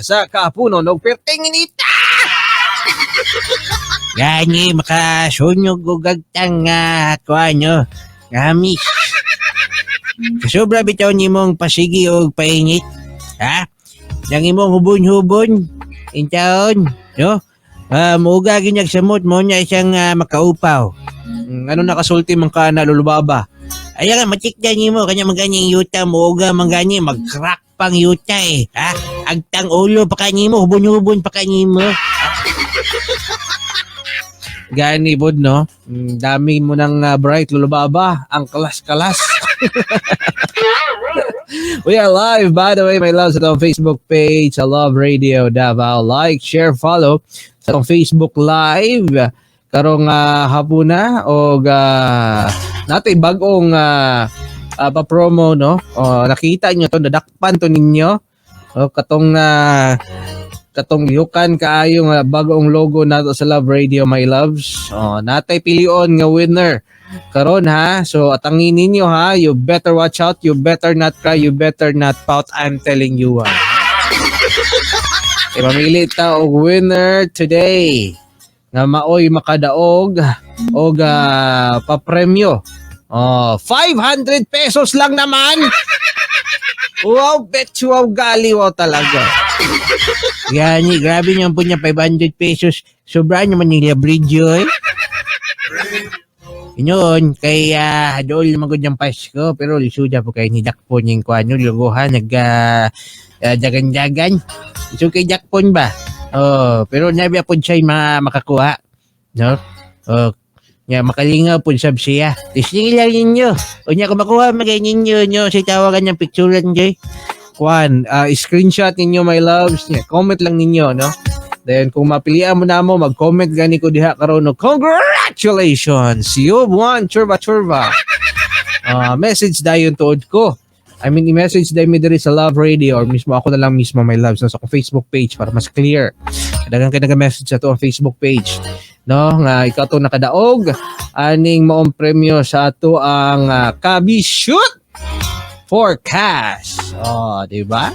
Sa kapuno ng perting inita. Gani makasunyog o gagtang nga kuha nyo. Ngamis. Kasobra bitaw ni mong pasigi o painit. Ha? Yang imong hubon-hubon. Intaon. No? Muuga ginyag samot mo niya isang makaupaw. Ano nakasulti man ka na lulubaba? Ayan nga, matikdan niyo mo. Kanya maganyang yuta, muuga mangganyi, mag-crack pang yuta eh. Ha? Agtang ulo pa kanyi mo, hubon-hubon pa kanyi mo. Gani bod no? Dami mo ng bright lulubaba. Ang kalas-kalas. We are live, by the way, my loves, sa Facebook page, I Love Radio Davao. Like, share, follow sa Facebook Live. Karong hapuna o natin bagong pa-promo, no? Nakita nyo to, nadakpan to ninyo. Katong yukan kaayo nga bagong logo nato sa Love Radio, my loves. Natay pilion nga winner karon ha. So atangin ninyo ha, you better watch out, you better not cry, you better not pout, I'm telling you ha. Mamili ta og winner today nga maoy makadaog og papremyo. 500 pesos lang naman. Wow, bet you, wow, gali, wow talaga. Gani, grabe niyan po niya 500 pesos. Sobra naman yung labridyo eh. Yun, kaya doon lumagod yung Pasko, pero lisuda po kayo ni Jackpon yung kwano, luguhan, jagan-jagan. So kay Jackpon ba? Pero nabi po siya makakuha. No? Nga makalingaw po sab siya. Tisling lang ninyo. O niya kung makuha magay ninyo, nyo, sa tawagan niyang picturean dyan. Screenshot ninyo, my loves. Comment lang ninyo, no? Then kung mapilian mo na mo, mag-comment gani ko diha karon no. Congratulations! You won, churba. Message dayon tuod ko. I mean, i-message dayon mi diri sa Love Radio or mismo ako na lang mismo, my loves, sa Facebook page para mas clear. Dagan kay nag-message sa to ang Facebook page. No, nga ikaw to nakadaog aning maong premyo sa ato ang Kabi Shoot Forecast. Di ba?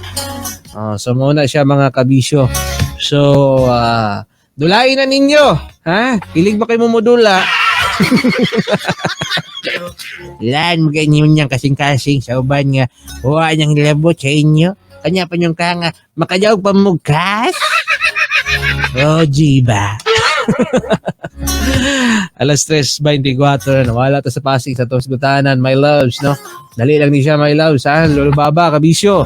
So muna siya mga kabisyo. So, dulain na ninyo. Ha? Hilig ba kayo mumudula? Lan, ganyan niyang kasing-kasing sa uban nga. Huwag niyang labot sa inyo. Kanya pa niyong kanga, makajawag pa mugkas? Jiba. Alas 3:24, nawala ta sa Pasig sa Tos Gutanan, my loves, no? Dali lang ni siya, my loves, ha? Lulubaba, kabisyo.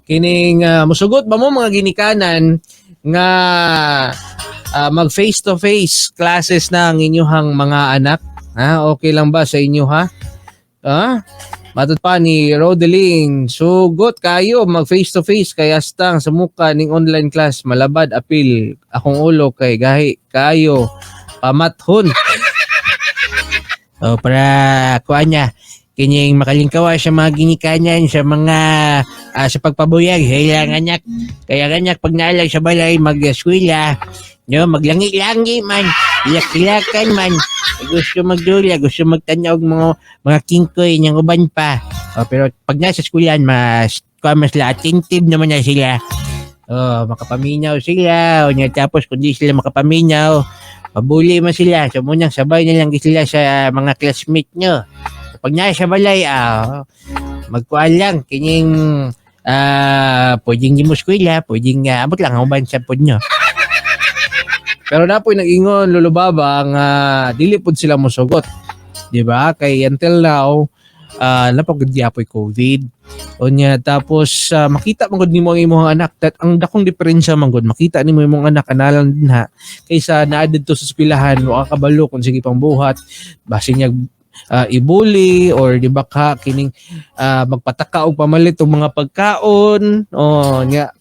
Kining musugot ba mo mga ginikanan nga mag face-to-face classes na ang inyuhang mga anak? Ha? Okay lang ba sa inyo, ha? Matod pa ni Rodeling, sugot kayo mag face-to-face kay astang sa muka ning online class, malabad apil akong ulo kay gahi kayo pamathon. Para kuha niya, kining makalingkawa sa mga ginikanan sa mga sa pagpabuyag, kailangan kaya ganyak pag naalag sa balay mag-eskwela, no, maglangi-langi man, ilak-ilakan man, gusto magdula, gusto magtanaw mga kingkoy niyang uban pa. Pero pag nasa eskwelahan, mas attentive naman na sila. Makapaminaw sila, o niya, tapos kung di sila makapaminaw, mabuli man sila. So munang sabay na lang sila sa mga classmate nyo. Pag nasa balay, magkuhan lang, kining pwedeng di mo eskwela, pwedeng abot lang ang uban sa pod nyo. Pero napoy nag-ingon lulubaba nga dili pud sila mosugot. Di ba? Kay until now napagudyapoy COVID. Unya tapos makita man gud nimo ang imong anak, ang dakong diferensya man gud makita nimo imong anak kanalan dinha kaysa naa didto sa eskwelahan wa kabalo kung sige pang buhat basin niya ibuli or di ba ka kining magpataka og pamalit og mga pagkaon nya.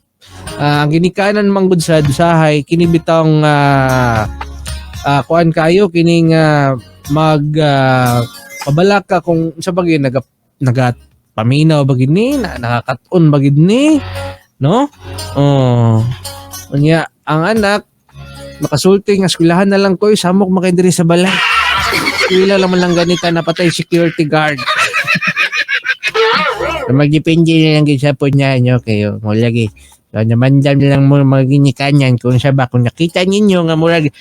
Ang ginikanan manggod sa dusahay kini bitang kuan kayo kining pabala ka kung sa bagay paminaw bagid ni nakakaton bagid ni, no? Unya ang anak makasulti nga eskwelahan na lang ko samok makay diri sa balay. Eskwela lang man lang ganita napatay security guard. Magdepende na lang gid sa po niya nyo kayo mo lagi So, namandam lang mo mga ginikanyan kung sa ba, kung nakita ninyo nga murag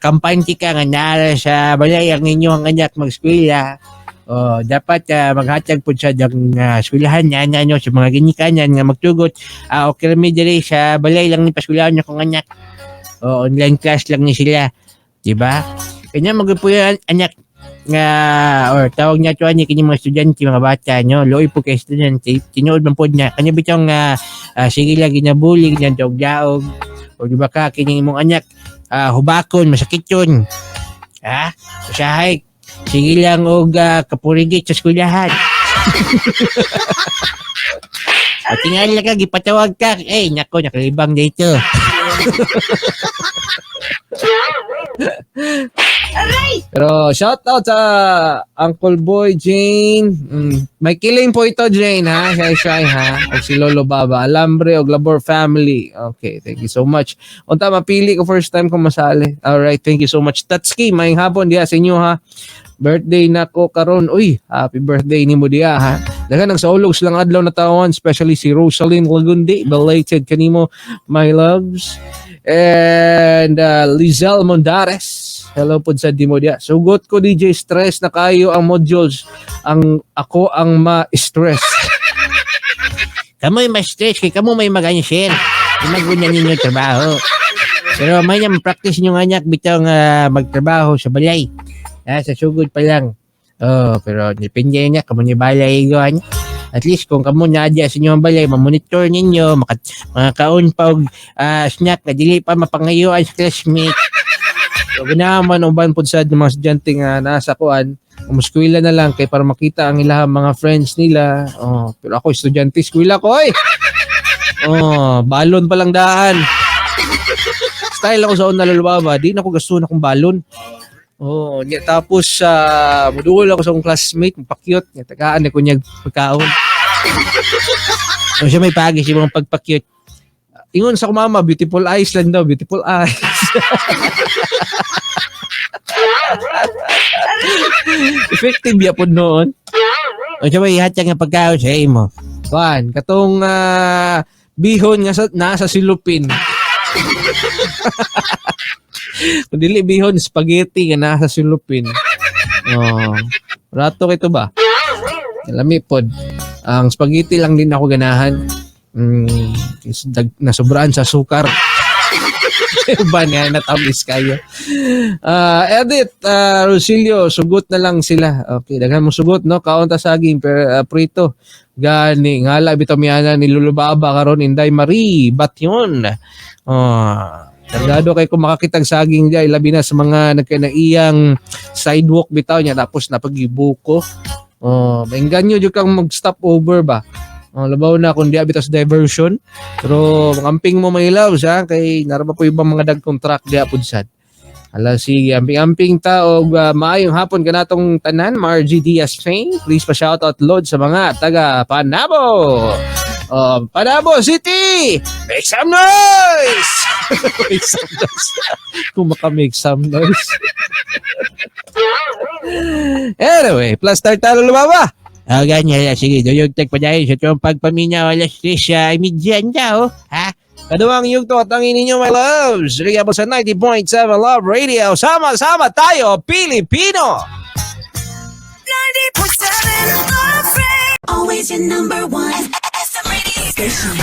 kampante ka nga naara sa balay ang inyong anak mag-eskwela, dapat maghatag po siya ng eskwelahan niya nyo sa mga ginikanyan nga magtugot. Okay rin diri sa balay lang ni paskwelahan niya kung anak. Online class lang ni sila. Diba? Kanya magpuyo anak nga or tawag niya to ani kini mga estudyante mga bata nyo loy po kay estudyante tinuod man pod niya kanya bitong sige lagi na bullying na daog o di ba ka kini imong anak hubakon masakit yun usahay sige lang og kapurigit sa eskwelahan at tingali ka gipatawag ka nako nakalibang dito. Pero shout out sa Uncle Boy Jane. May kiling po ito Jane ha. Shy ha. O si Lolo Baba. Alambre o Glabor family. Okay, thank you so much. Unta mapili ko first time ko masali. Alright, thank you so much. Tatski, may hapon diya sa inyo ha. Birthday na ko karon. Uy, happy birthday ni mo diya ha. Dagan nagsaulog silang adlaw na tawon, especially si Rosaline Lagundi. Belated kanimo, my loves. And Lizelle Mondares. Hello po sa Dimo dia. Sugot ko DJ stress na kayo ang modules. Ako ang ma-stress. Kamo'y ma-stress kay kamo may mag-share. Imagunan ninyo trabaho. Pero may nang practice nyo nga niyak bitang magtrabaho sa balay. Sa sugod pa lang. Pero depende niya kamo ni balay gawan. At least kung kamo naadya sa inyong balay, mamonitor ninyo, mga kaon pa og snack na dili pa mapangayuan sa classmate. So, ganaman uban po sa mga estudyante nga nasa kuan, umuskwila na lang kay para makita ang ilang mga friends nila. Pero ako estudyante, eskwela ko balon pa lang daan. Style ako sa una lulubaba, di na ako gasto na kong balon. Tapos muduol ako sa akong classmate, pakyut, tagaan na ko niya pagkaon. Siya may pagi siya mga pagpakyut. Ingon sa kumama, beautiful eyes lang daw, beautiful eyes. Effective ya po noon. Siya may ihatya nga pagkaon sa imo. Kuan, katong bihon nga nasa silupin. Kung dili bihon, spaghetti nga nasa silupin. Rato kito ba? Lami pod. Ang spaghetti lang din ako ganahan. Nasobraan sa sukar. Ba nga natamis kayo. Edit, Rosilio, sugot na lang sila. Okay, daghan mo sugot, no? Kaunta saging, prito. Gani, ngala, bitamiana ni Lulubaba karon Inday Marie, Batyon. Targado kay kung makakitag saging diay, labi na sa mga nagkanaiyang sidewalk bitaw niya, tapos napagibuko. Mainggan nyo kang mag-stop over ba? Labaw na kung di abitas diversion. Pero amping mo may loves ha. Kay naraba po ibang mga dagkong truck di apudsad. Sige, amping-amping ta o maayong hapon ka natong tanan. Margie Diaz Fane. Please pa shoutout load sa mga taga Panabo. Panabo City! Make some noise! Make some noise. Kung maka-make some noise. Anyway, plus start talo lumaba. Ganyan, sige, doyog tag pa dahil sa itong pagpaminaw alas 3 imidyan daw, ha? Kaduang yugto at ang ininyo, my loves. Rigabo sa 90.7 Love Radio. Sama-sama tayo, Pilipino! 90.7 Love Radio. Always your number one. SM Radio Station.